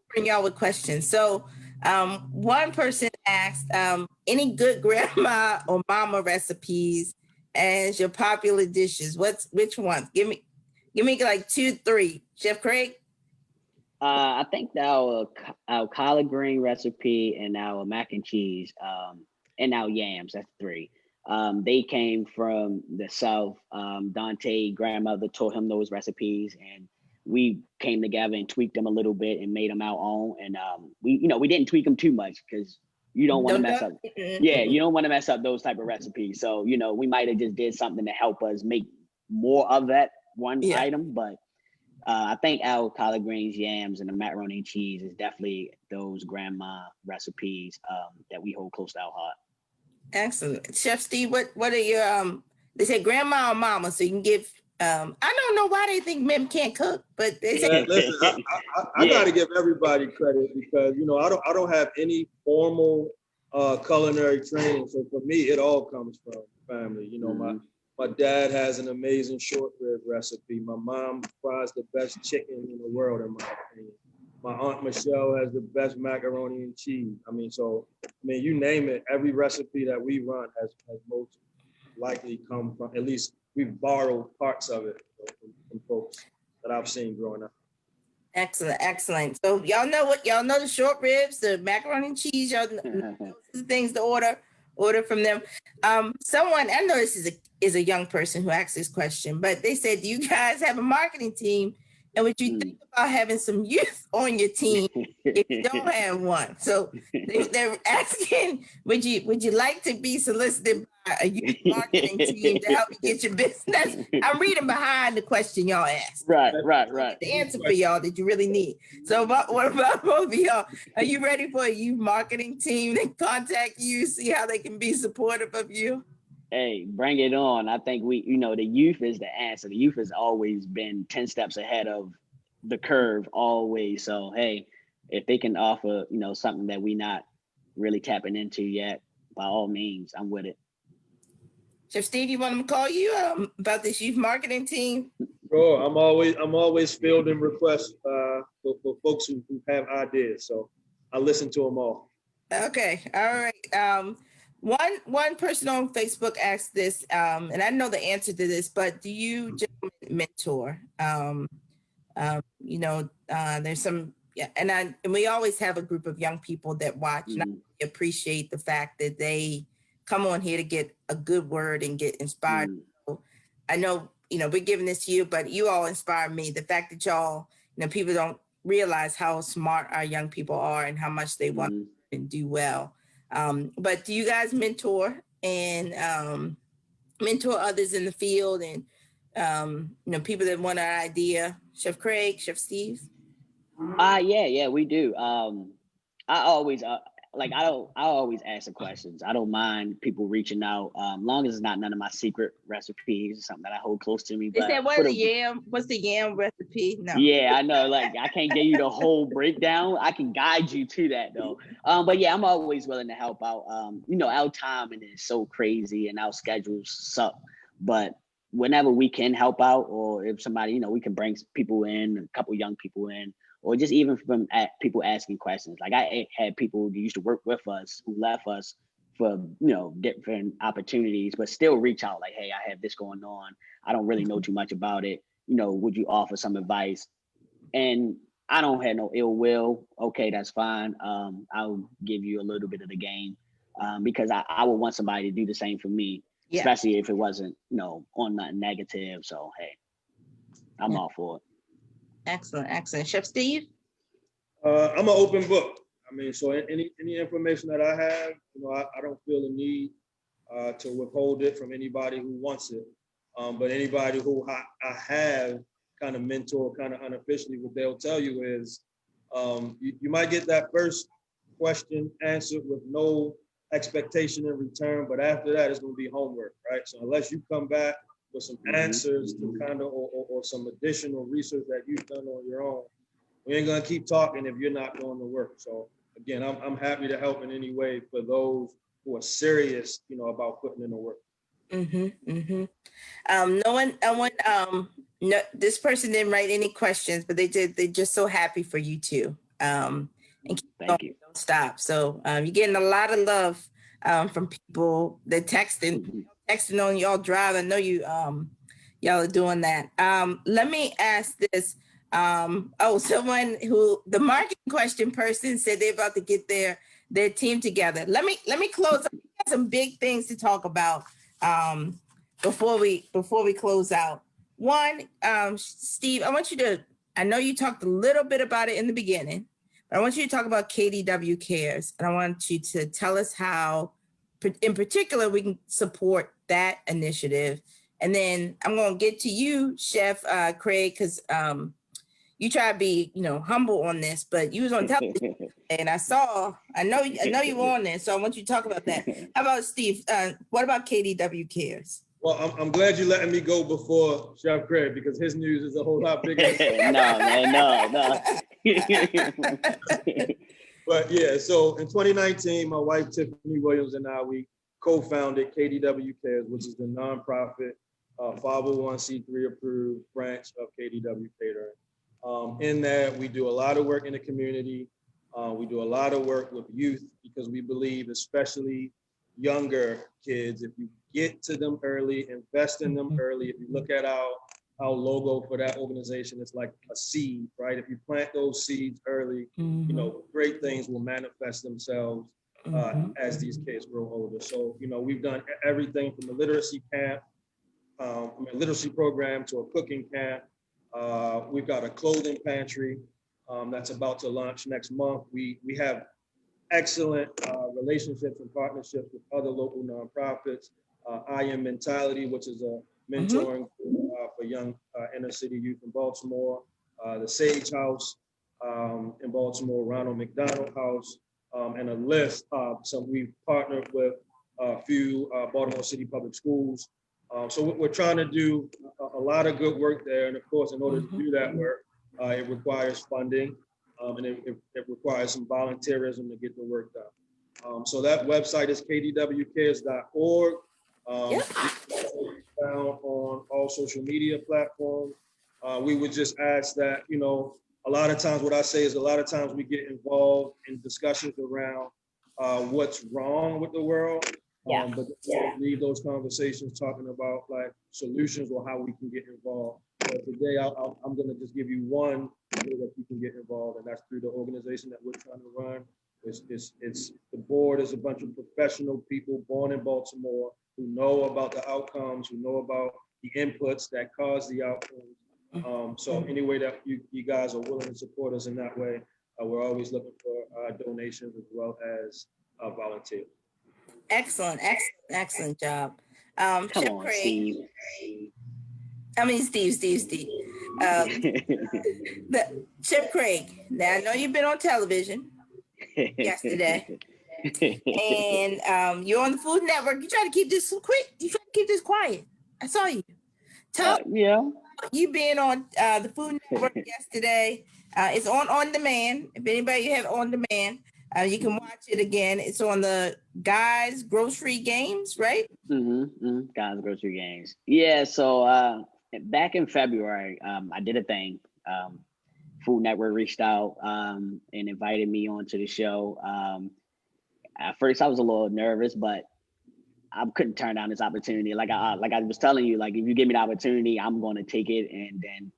bring y'all with questions. So one person asked, any good grandma or mama recipes as your popular dishes? Which ones? Give me like 2, 3. Chef Craig? I think our collard green recipe and our mac and cheese and our yams, that's 3. They came from the South. Dante grandmother taught him those recipes, and we came together and tweaked them a little bit and made them our own. And we didn't tweak them too much because you don't want to mess up. Yeah, you don't want to mess up those type of recipes. So, you know, we might have just did something to help us make more of that one item. But I think our collard greens, yams, and the macaroni and cheese is definitely those grandma recipes that we hold close to our heart. Excellent. Chef Steve, what are your, they say grandma or mama, so you can give, I don't know why they think men can't cook, but they say. Listen, I got to give everybody credit because, you know, I don't have any formal culinary training. So for me, it all comes from family. You know, my dad has an amazing short rib recipe. My mom fries the best chicken in the world, in my opinion. My Aunt Michelle has the best macaroni and cheese. I mean, you name it, every recipe that we run has most likely come from, at least we've borrowed parts of it from folks that I've seen growing up. Excellent, excellent. So y'all know the short ribs, the macaroni and cheese, y'all know the things to order from them. Someone, I know this is a young person who asked this question, but they said, do you guys have a marketing team? And would you think about having some youth on your team if you don't have one? So they're asking, would you like to be solicited by a youth marketing team to help you get your business? I'm reading behind the question y'all asked. Right. The answer for y'all that you really need. So what about both of y'all? Are you ready for a youth marketing team to contact you, see how they can be supportive of you? Hey, bring it on. I think the youth is the answer. The youth has always been 10 steps ahead of the curve, always. So, hey, if they can offer, something that we not really tapping into yet, by all means, I'm with it. Chef Steve, you want them to call you about this youth marketing team? Sure, I'm always fielding requests for folks who have ideas. So I listen to them all. Okay, all right. One person on Facebook asked this, and I know the answer to this, but do you mentor? There's some, and we always have a group of young people that watch. And I appreciate the fact that they come on here to get a good word and get inspired. So I know, we're giving this to you, but you all inspire me. The fact that y'all, people don't realize how smart our young people are and how much they want to do well. But do you guys mentor and mentor others in the field and people that want an idea? Chef Craig, Chef Steve? Yeah, we do. I always I always ask the questions. I don't mind people reaching out, long as it's not none of my secret recipes or something that I hold close to me. They But said, what's the yam recipe? No. yeah, I know. Like, I can't give you the whole breakdown. I can guide you to that though. But yeah, I'm always willing to help out. Our timing is so crazy and our schedules suck. But whenever we can help out, or if somebody, we can bring people in, a couple young people in, or just even from people asking questions. Like, I had people who used to work with us who left us for different opportunities, but still reach out like, hey, I have this going on. I don't really know too much about it. Would you offer some advice? And I don't have no ill will. Okay, that's fine. I'll give you a little bit of the game, because I would want somebody to do the same for me, especially if it wasn't, on nothing negative. So, hey, I'm all for it. Excellent. Chef Steve? I'm an open book. I mean, so any information that I have, I don't feel the need to withhold it from anybody who wants it. But anybody who I have kind of mentor, kind of unofficially, what they'll tell you is you might get that first question answered with no expectation in return, but after that, it's going to be homework, right? So unless you come back with some answers to kind of, or some additional research that you've done on your own, we ain't going to keep talking if you're not doing the work. So again, I'm happy to help in any way for those who are serious, about putting in the work. No, this person didn't write any questions, but they did. They're just so happy for you too. And keep Thank going, you. don't stop. So you're getting a lot of love from people that texting on y'all drive. I know you y'all are doing that. Let me ask this. Someone who the marketing question person said they're about to get their team together. Let me close. We got some big things to talk about before we close out. One, Steve, I know you talked a little bit about it in the beginning, but I want you to talk about KDW Cares, and I want you to tell us how, in particular, we can support that initiative. And then I'm going to get to you, Chef Craig, because you try to be, humble on this, but you was on television, and I know you were on there, so I want you to talk about that. How about Steve? What about KDW Cares? Well, I'm glad you're letting me go before Chef Craig, because his news is a whole lot bigger. No, man, no. But yeah, so in 2019, my wife Tiffany Williams and I, we co-founded KDW Cares, which is the nonprofit 501c3 approved branch of KDW Catering. In that, we do a lot of work in the community. We do a lot of work with youth, because we believe, especially younger kids, if you get to them early, invest in them early. If you look at our logo for that organization, it's like a seed, right? If you plant those seeds early, great things will manifest themselves as these kids grow older. So, we've done everything from a literacy camp, literacy program, to a cooking camp. We've got a clothing pantry that's about to launch next month. We have excellent relationships and partnerships with other local nonprofits. I Am Mentality, which is a mentoring for young inner city youth in Baltimore. The Sage House in Baltimore, Ronald McDonald House, and a list. So we've partnered with a few Baltimore City Public Schools. So we're trying to do a lot of good work there. And of course, in order to do that work, it requires funding. And it requires some volunteerism to get the work done. So that website is kdwcares.org. Found on all social media platforms. We would just ask that, a lot of times what I say is a lot of times we get involved in discussions around what's wrong with the world. But leave those conversations talking about like solutions or how we can get involved. So today, I'm going to just give you one way that you can get involved, and that's through the organization that we're trying to run. It's the board is a bunch of professional people born in Baltimore who know about the outcomes, who know about the inputs that cause the outcomes. So any way that you guys are willing to support us in that way, we're always looking for donations as well as volunteers. Excellent job. Come Chef on, Craig. Steve. Steve. Chef Craig, now I know you've been on television yesterday. And you're on the Food Network. You try to keep this quick. You try to keep this quiet. I saw you. Tell Yeah. you being on the Food Network yesterday. It's on demand. If anybody you have on demand, you can watch it again. It's on the Guys Grocery Games, right? Guys, grocery games. Yeah. So back in February, I did a thing. Food Network reached out and invited me onto the show. At first, I was a little nervous, but I couldn't turn down this opportunity. Like I was telling you, like if you give me the opportunity, I'm going to take it and then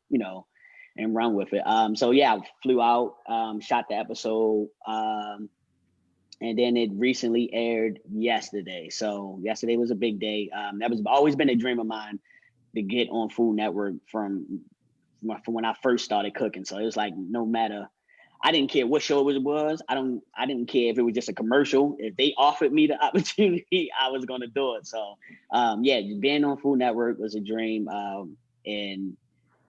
and run with it. So yeah, I flew out, shot the episode, and then it recently aired yesterday. So yesterday was a big day. That was always been a dream of mine to get on Food Network from when I first started cooking. So it was like no matter. I didn't care what show it was. I didn't care if it was just a commercial. If they offered me the opportunity, I was going to do it. So, yeah, being on Food Network was a dream. And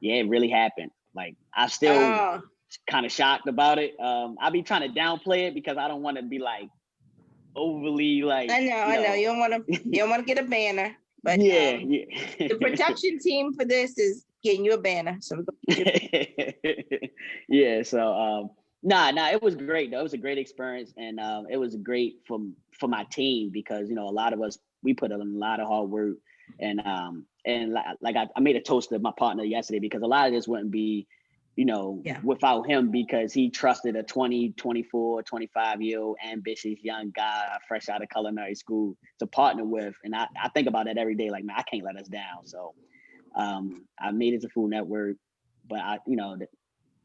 yeah, it really happened. Like I still kind of shocked about it. I be trying to downplay it because I don't want to be like overly like. I know. You don't want to get a banner, but yeah. The production team for this is getting you a banner. So yeah. So nah, it was great though. It was a great experience, and it was great for my team because a lot of us we put in a lot of hard work, and like I made a toast to my partner yesterday because a lot of this wouldn't be without him because he trusted a 20, 24, 25-year-old ambitious young guy fresh out of culinary school to partner with. And I think about that every day. Like, man, I can't let us down. So I made it to Food Network, but I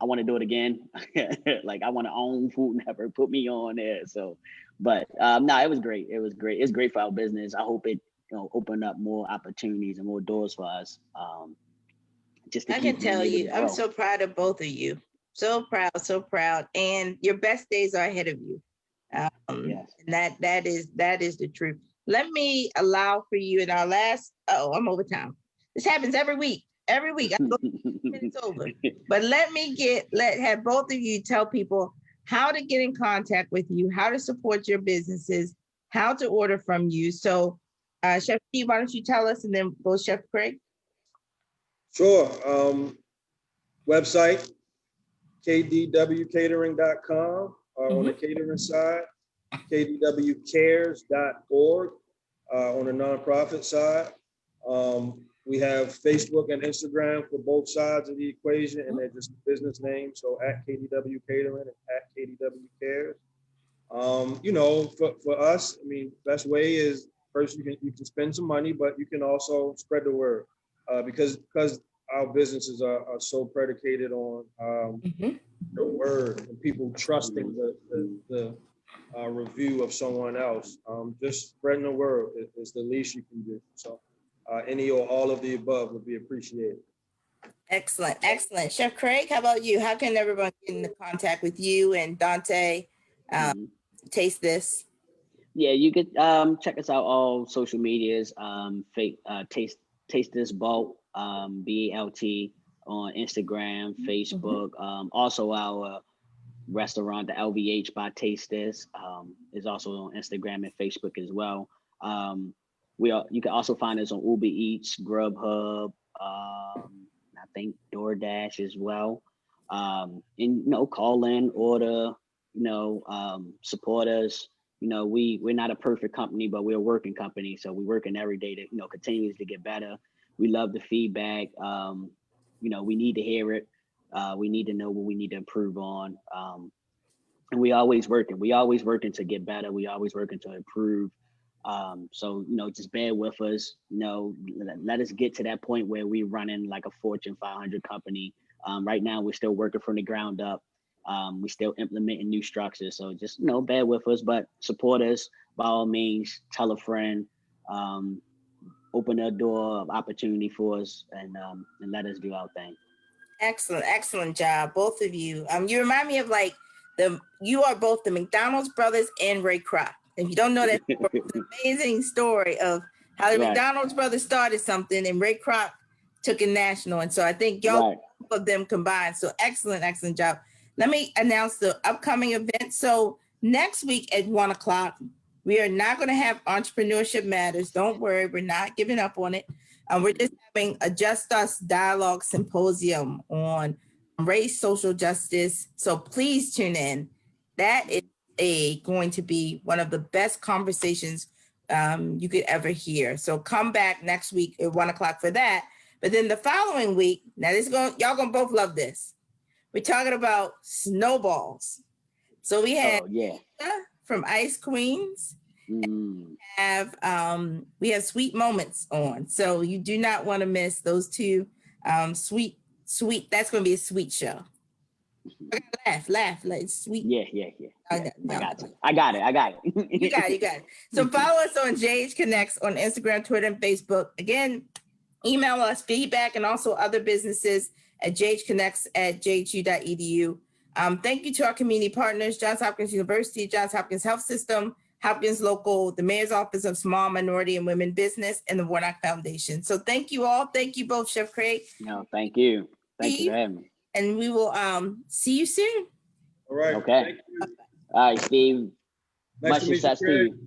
want to do it again. Like I want to own Food Network, put me on there. So, but no, it was great. It was great. It's great for our business. I hope it open up more opportunities and more doors for us. Just to I can tell you, I'm so proud of both of you. So proud. And your best days are ahead of you. Yes. And that is the truth. Let me allow for you in our last, I'm over time. This happens every week. I go minutes over. But let have both of you tell people how to get in contact with you, how to support your businesses, how to order from you. So Chef Steve, why don't you tell us, and then go Chef Craig? Sure. Website, kdwcatering.com, on the catering side, kdwcares.org on the nonprofit side. We have Facebook and Instagram for both sides of the equation, and they're just business names. So at KDW Catering and at KDW Cares. For us, I mean, best way is first you can spend some money, but you can also spread the word. Because our businesses are so predicated on the word and people trusting the review of someone else. Just spreading the word is the least you can do. So any or all of the above would be appreciated. Excellent. Chef Craig, how about you? How can everyone get in contact with you and Dante? Taste This? Yeah, you could check us out all social medias. Taste This Bolt, BALT on Instagram, Facebook. Also our restaurant, the LVH by Taste This, is also on Instagram and Facebook as well. You can also find us on Uber Eats, Grubhub, I think DoorDash as well. And call in, order, support us. We're not a perfect company, but we're a working company. So we're working every day to, continues to get better. We love the feedback. We need to hear it. We need to know what we need to improve on. And we always working to get better. We always working to improve. So, just bear with us, let us get to that point where we're running like a Fortune 500 company. Right now, we're still working from the ground up. We're still implementing new structures. So just, bear with us, but support us by all means, tell a friend, open a door of opportunity for us and let us do our thing. Excellent job, both of you. You remind me of you are both the McDonald's brothers and Ray Kroc. If you don't know that, it's an amazing story of how the McDonald's brothers started something and Ray Kroc took it national. And so I think y'all both of them combined. So excellent job. Let me announce the upcoming event. So next week at 1 o'clock, we are not going to have Entrepreneurship Matters. Don't worry, we're not giving up on it. We're just having a Just Us Dialogue Symposium on race, social justice. So please tune in. That is going to be one of the best conversations you could ever hear. So come back next week at 1 o'clock for that. But then the following week, now y'all gonna both love this. We're talking about snowballs. So we have from Ice Queens. We have Sweet Moments on, so you do not want to miss those two. Sweet. That's going to be a sweet show. Laugh, like sweet. Yeah. I got it. You got it. So follow us on JH Connects on Instagram, Twitter, and Facebook. Again, email us feedback and also other businesses at jhconnects@jhu.edu. Thank you to our community partners, Johns Hopkins University, Johns Hopkins Health System, Hopkins Local, the Mayor's Office of Small Minority and Women Business, and the Warnock Foundation. So thank you all. Thank you both, Chef Craig. No, thank you. Thank you for having me. And we will see you soon. All right. Okay. All right, Steve. Much success to you.